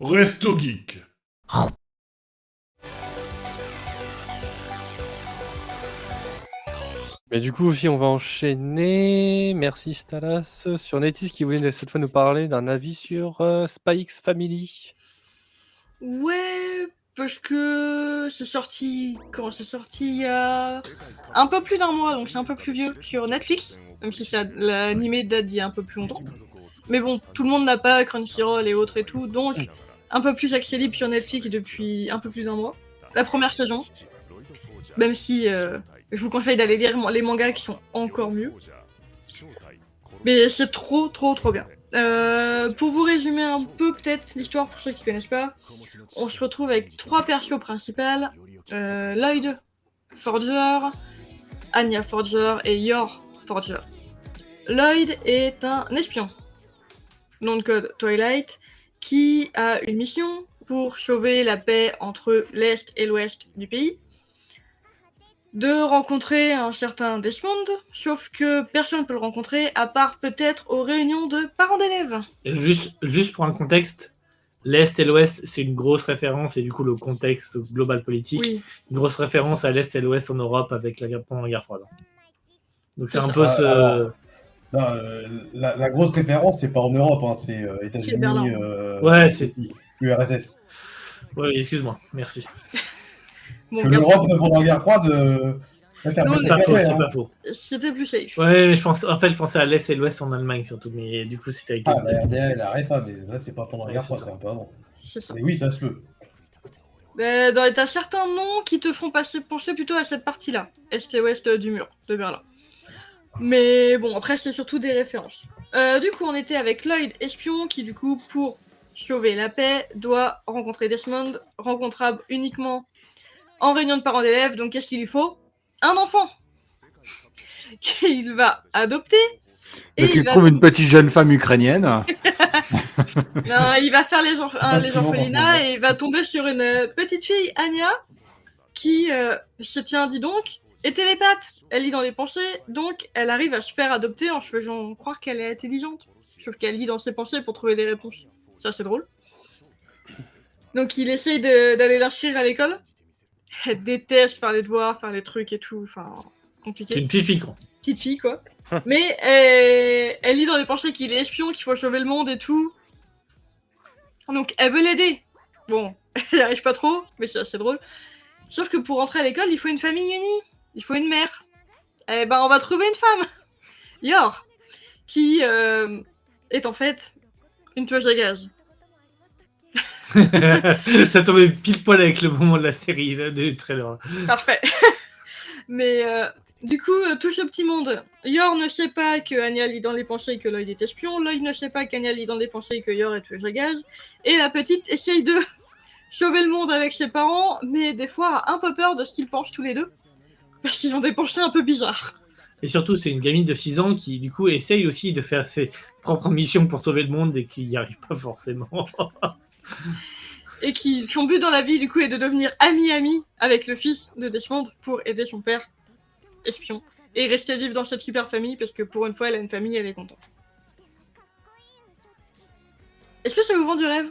Resto Geek. Mais du coup aussi on va enchaîner, merci Stalas, sur Netis qui voulait cette fois nous parler d'un avis sur Spy X Family. Ouais, parce que c'est sorti... Comment c'est sorti il y a un peu plus d'un mois, donc c'est un peu plus vieux, sur Netflix, même si l'animé date d'il y a un peu plus longtemps. Mais bon, tout le monde n'a pas Crunchyroll et autres et tout, donc un peu plus accessible sur Netflix depuis un peu plus d'un mois. La première saison, même si je vous conseille d'aller lire les mangas qui sont encore mieux. Mais c'est trop bien. Pour vous résumer un peu peut-être l'histoire pour ceux qui connaissent pas, on se retrouve avec trois persos principales, Lloyd Forger, Anya Forger et Yor Forger. Lloyd est un espion, nom de code Twilight, qui a une mission pour sauver la paix entre l'Est et l'Ouest du pays, de rencontrer un certain Desmond, sauf que personne ne peut le rencontrer, à part peut-être aux réunions de parents d'élèves. Et juste pour un contexte, l'Est et l'Ouest, c'est une grosse référence, et du coup le contexte global politique, Oui, une grosse référence à l'Est et l'Ouest en Europe avec pendant la guerre froide. Donc c'est C'est un ça. peu ce... Alors, non, la grosse référence, c'est pas en Europe, hein, c'est C'est États-Unis, Berlin. Ouais, c'est... URSS. Ouais, excuse-moi, merci. Bon, Que l'Europe, pendant la guerre froide, ça fait un Non, peu C'est pas faux, après, c'est hein. pas faux. c'était plus safe. Ouais, mais je pensais à l'Est et l'Ouest en Allemagne surtout, mais du coup c'était avec Ah, les la RDA et la RFA, mais là, c'est pas pendant la Ouais, guerre c'est froide, ça. c'est un peu avant. C'est ça. Mais oui, ça se peut. Mais t'as certains noms qui te font penser plutôt à cette partie-là, Est et Ouest du mur de Berlin. Mais bon, après, c'est surtout des références. Du coup, on était avec Lloyd, espion, qui du coup, pour sauver la paix, doit rencontrer Desmond, rencontrable uniquement en réunion de parents d'élèves. Donc, qu'est-ce qu'il lui faut? Un enfant qu'il va adopter. Donc il trouve une petite jeune femme ukrainienne. Non, il va faire les suivant, orphelinats par contre. et il va tomber sur une petite fille, Anya, qui se tient, dis donc, est télépathe. Elle lit dans les pensées, donc elle arrive à se faire adopter en se faisant croire qu'elle est intelligente. Sauf qu'elle lit dans ses pensées pour trouver des réponses. Ça, c'est drôle. Donc il essaye d'aller l'inscrire à l'école. Elle déteste faire les devoirs, faire les trucs et tout, enfin, compliqué. C'est une petite fille, quoi. Petite fille, quoi. Mais elle lit dans les pensées qu'il est espion, qu'il faut sauver le monde et tout. Donc elle veut l'aider. Bon, elle n'y arrive pas trop, mais c'est assez drôle. Sauf que pour rentrer à l'école, il faut une famille unie. Il faut une mère. Eh ben, on va trouver une femme. Yor. Qui est en fait une tueuse à gaz. Ça tombait pile poil avec le moment de la série, là, du trailer. Parfait. Mais du coup, tout ce petit monde, Yor ne sait pas que Anya lit dans les pensées et que Lloyd est espion. Lloyd ne sait pas qu'Anya lit dans les pensées et que Yor est tueuse à gaz. Et la petite essaye de sauver le monde avec ses parents, mais des fois a un peu peur de ce qu'ils pensent tous les deux. Parce qu'ils ont des pensées un peu bizarres. Et surtout, c'est une gamine de 6 ans qui, du coup, essaye aussi de faire ses propres missions pour sauver le monde et qui n'y arrive pas forcément. Et qui, son but dans la vie, du coup, est de devenir ami-ami avec le fils de Desmond pour aider son père, espion, et rester vivre dans cette super famille, parce que pour une fois, elle a une famille, elle est contente. Est-ce que ça vous vend du rêve?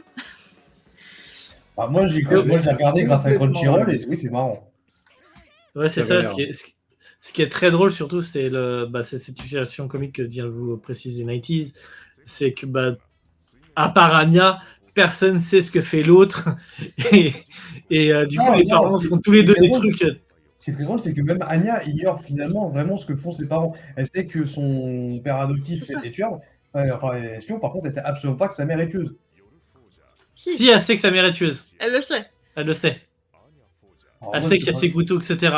Bah, moi, j'ai regardé grâce à Crunchyroll, et oui, c'est marrant. Ouais, c'est Ça ça. va Ce qui est très drôle, surtout, c'est c'est cette situation comique que vient de vous préciser 90s. C'est que, à part Anya, personne ne sait ce que fait l'autre. Et du coup, les parents font tous les deux des trucs. Ce qui est très drôle, c'est que même Anya ignore finalement vraiment ce que font ses parents. Elle sait que son père adoptif C'est ça. est tueur, enfin est espion, par contre, elle sait absolument pas que sa mère est tueuse. Si elle sait que sa mère est tueuse, Elle le sait. elle le sait. Alors, Elle moi, sait je qu'il y a sais ses pas. couteaux, etc.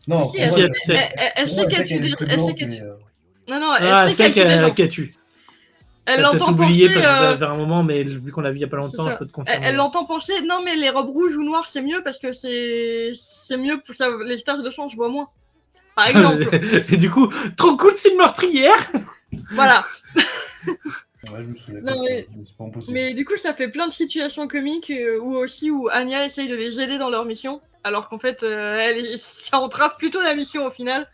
Non, Si, pour elle moi, si, sait- elle sait. elle sait qu'elle tue des... Elle sait qu'elle mais, tue... Non, non, Ah, elle elle sait sait qu'elle tue des gens. qu'elle tue. Elle T'as peut-être l'entend oublié penser... parce que ça va faire un moment, mais vu qu'on l'a vu il y a pas c'est longtemps, ça. je peux te confirmer. Elle l'entend penser, non mais les robes rouges ou noires c'est mieux parce que c'est mieux pour ça, les taches de sang je vois moins. Par exemple. Et du coup, trop cool, c'est une meurtrière. Voilà. Ouais, je me souviens Non, pas, mais- c'est pas impossible. Mais du coup ça fait plein de situations comiques où Anya essaye de les aider dans leur mission, alors qu'en fait ça entrave plutôt la mission au final.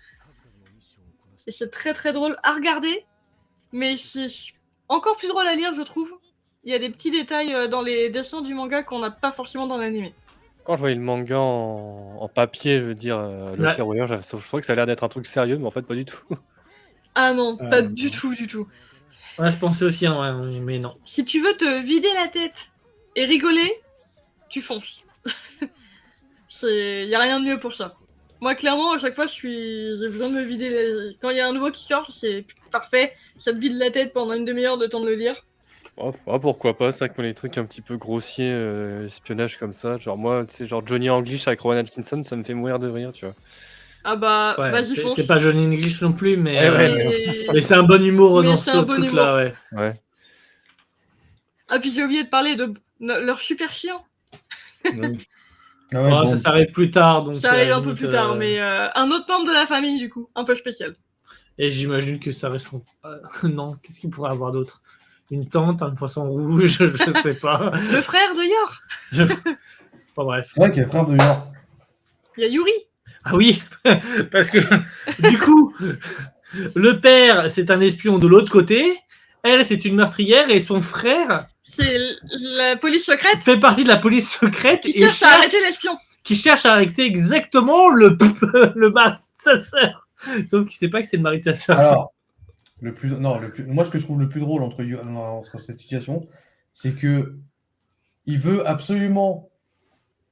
Et c'est très très drôle à regarder, mais c'est encore plus drôle à lire je trouve. il y a des petits détails dans les dessins du manga qu'on n'a pas forcément dans l'anime. Quand je voyais le manga en papier, je veux dire, le Ouais. Clair Warrior, je trouvais que ça a l'air d'être un truc sérieux, mais en fait, pas du tout. Ah non, pas non. du tout, du tout. Ouais, je pensais aussi, hein, ouais, mais non. Si tu veux te vider la tête et rigoler, tu fonces. Y a rien de mieux pour ça. Moi, clairement, à chaque fois, j'ai besoin de me vider. Quand il y a un nouveau qui sort, c'est parfait. Ça te vide la tête pendant une demi-heure de temps de le lire. Oh, pourquoi pas, c'est vrai que pour les trucs un petit peu grossiers, espionnage comme ça, genre moi, tu sais, genre Johnny English avec Rowan Atkinson, ça me fait mourir de rire, tu vois. Ah bah, Ouais, vas-y, fonce. c'est pas Johnny English non plus, mais, Ouais, mais c'est un bon humour Mais dans c'est ce un bon truc-là, ouais. Ouais. Ah, puis j'ai oublié de parler de leur super chien. Mm. Ah ouais, Ouais, bon. ça arrive plus tard, donc. Ça arrive à la un peu limite, plus tard, mais un autre membre de la famille, du coup, un peu spécial. Et j'imagine que ça reste. Non, qu'est-ce qu'il pourrait avoir d'autre? Une tente, un poisson rouge, je sais pas. Le frère de Yor, Bon, bref. C'est vrai qu'il y a le frère de Yor. il y a Yuri. Ah oui, parce que du coup, le père, c'est un espion de l'autre côté. Elle, c'est une meurtrière et son frère C'est la police secrète fait partie de la police secrète qui et cherche à arrêter l'espion. qui cherche à arrêter exactement le mari de sa sœur. Sauf qu'il sait pas que c'est le mari de sa sœur. Alors, moi, ce que je trouve le plus drôle entre cette situation, c'est que il veut absolument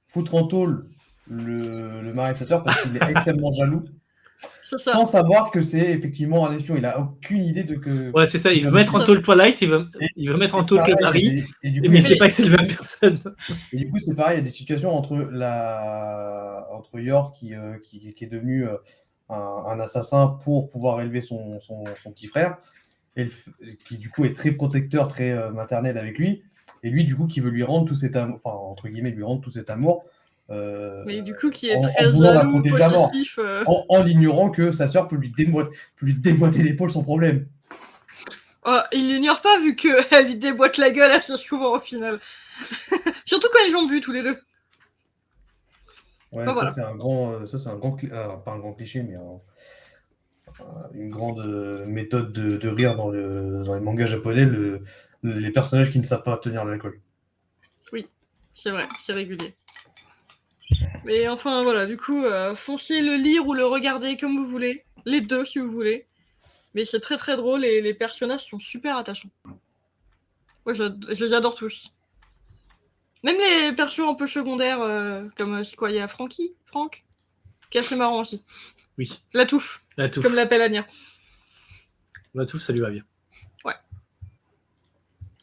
foutre en tôle le mari de sa sœur parce qu'il est extrêmement jaloux, C'est ça. sans savoir que c'est effectivement un espion. Il a aucune idée de que. Ouais, c'est ça. Il veut mettre en tôle Twilight, il veut mettre en tôle le mari, Et du coup, mais il il y a sait pas que c'est la même personne. Et du coup, c'est pareil, il y a des situations entre Yor qui est devenu un assassin pour pouvoir élever son petit frère, et qui du coup est très protecteur, très maternel avec lui, et lui du coup qui veut lui rendre tout cet amour, enfin entre guillemets lui rendre tout cet amour. Mais du coup, qui est en très voulant la jaloux, protéger à mort. possessif. En l'ignorant que sa sœur peut lui déboîter l'épaule sans problème. Oh, il l'ignore pas vu qu'elle lui déboîte la gueule assez souvent au final. Surtout quand ils ont bu tous les deux. Ouais, Ah, voilà. ça c'est un grand, pas un grand cliché, mais une grande méthode de rire dans les mangas japonais, les personnages qui ne savent pas tenir l'alcool. C'est vrai, c'est régulier. Mais enfin voilà, du coup, foncez le lire ou le regarder comme vous voulez. Les deux si vous voulez. Mais c'est très très drôle et les personnages sont super attachants. Moi je les adore tous. Même les persos un peu secondaires, comme c'est quoi, il y a Frank, qui est assez marrant aussi. Oui, La touffe, la touffe. comme l'appelle Anya. La touffe, ça lui va bien.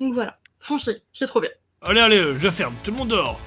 Donc voilà, foncez, c'est trop bien. Allez, je ferme, tout le monde dehors.